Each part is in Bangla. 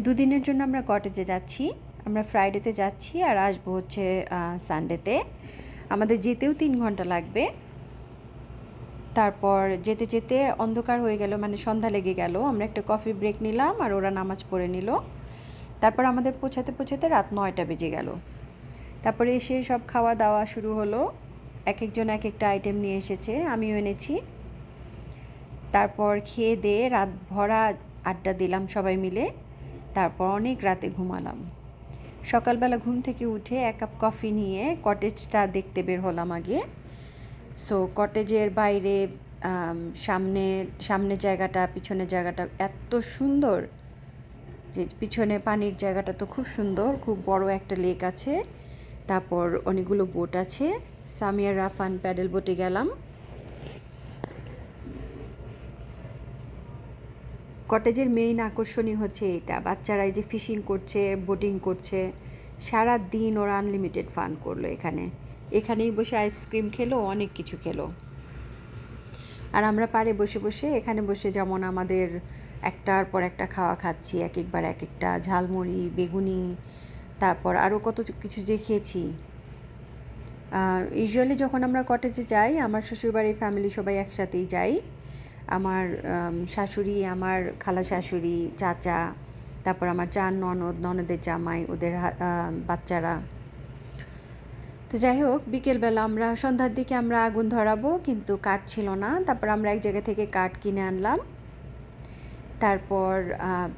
দুদিনের জন্য আমরা কটেজে যাচ্ছি। আমরা ফ্রাইডেতে যাচ্ছি আর আসবো হচ্ছে সানডেতে। আমাদের যেতেও 3 ঘন্টা লাগবে। তারপর যেতে যেতে অন্ধকার হয়ে গেল, মানে সন্ধ্যা লেগে গেল। আমরা একটা কফি ব্রেক নিলাম আর ওরা নামাজ পড়ে নিল। তারপর আমাদের পৌঁছাতে পৌঁছাতে রাত 9টা বেজে গেল। তারপরে এসে সব খাওয়া দাওয়া শুরু হলো। এক একজন এক একটা আইটেম নিয়ে এসেছে, আমিও এনেছি। তারপর খেয়ে দিয়ে রাত ভরা আড্ডা দিলাম সবাই মিলে। তারপর অনেক রাতে ঘুমালাম। সকালবেলা ঘুম থেকে উঠে 1 কাপ কফি নিয়ে কটেজটা দেখতে বের হলাম আগে। সো কটেজের বাইরে সামনের জায়গাটা, পিছনের জায়গাটা এত সুন্দর যে পিছনে পানির জায়গাটা তো খুব সুন্দর, খুব বড় একটা লেক আছে। তারপর অনেকগুলো বোট আছে। সামিয়া রাফান প্যাডেল বোটে গেলাম। কটেজের মেইন আকর্ষণই হচ্ছে এটা, বাচ্চারা এই যে ফিশিং করছে, বোটিং করছে, সারা দিন ওরা আনলিমিটেড ফান করলো এখানেই বসে আইসক্রিম খেলো, অনেক কিছু খেলো। আর আমরা পাড়ে বসে বসে এখানে বসে যেমন আমাদের একটার পর একটা খাওয়া খাচ্ছি, এক একবার এক একটা ঝালমুড়ি, বেগুনি, তারপর আরও কত কিছু যে খেয়েছি। ইউজুয়ালি যখন আমরা কটেজে যাই, আমার শ্বশুরবাড়ির ফ্যামিলি সবাই একসাথেই যাই। আমার শাশুড়ি, আমার খালা শাশুড়ি, চাচা, তারপর আমার 4 ননদ, ননদের জামাই, ওদের বাচ্চারা। তো যাই হোক, বিকেলবেলা আমরা সন্ধ্যার দিকে আমরা আগুন ধরাবো, কিন্তু কাঠ ছিল না। তারপর আমরা এক জায়গা থেকে কাঠ কিনে আনলাম। তারপর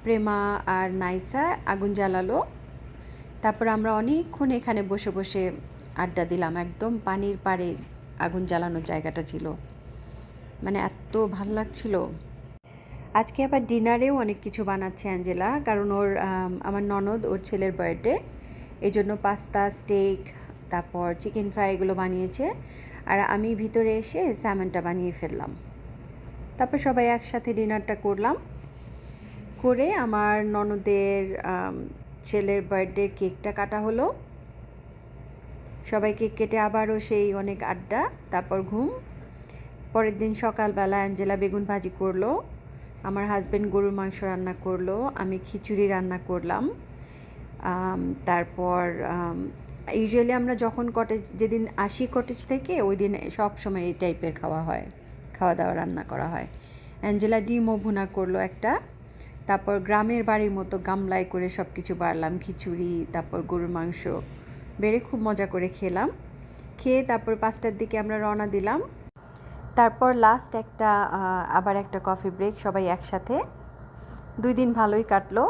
প্রেমা আর নাইসা আগুন জ্বালালো। তারপর আমরা অনেকক্ষণ এখানে বসে বসে আড্ডা দিলাম। একদম পানির পাড়ে আগুন জ্বালানোর জায়গাটা ছিল, মানে এত ভাল লাগছিল। আজকে আবার ডিনারেও অনেক কিছু বানাচ্ছে অ্যাঞ্জেলা, কারণ ওর আমার ননদ, ওর ছেলের বার্থডে, এই জন্য পাস্তা, স্টেক, তারপর চিকেন ফ্রাই এগুলো বানিয়েছে। আর আমি ভিতরে এসে স্যামনটা বানিয়ে ফেললাম। তারপর সবাই একসাথে ডিনারটা করলাম। করে আমার ননদের ছেলের বার্থডে কেকটা কাটা হলো। সবাই কেক কেটে আবারও সেই অনেক আড্ডা, তারপর ঘুম। পরের দিন সকালবেলা অ্যাঞ্জেলা বেগুন ভাজি করলো, আমার হাজব্যান্ড গরুর মাংস রান্না করলো, আমি খিচুড়ি রান্না করলাম। তারপর ইউজুয়ালি আমরা যখন যেদিন আসি কটেজ থেকে, ওই দিন সব সময় এই টাইপের খাওয়া দাওয়া রান্না করা হয়। অ্যাঞ্জেলা ডিমও ভুনা করলো একটা। তারপর গ্রামের বাড়ির মতো গামলায় করে সব কিছু বাড়লাম, খিচুড়ি, তারপর গরুর মাংস বেড়ে খুব মজা করে খেলাম। খেয়ে তারপর 5টার দিকে আমরা রওনা দিলাম। তারপর লাস্ট আবার একটা কফি ব্রেক, সবাই একসাথে। 2 দিন ভালোই কাটলো।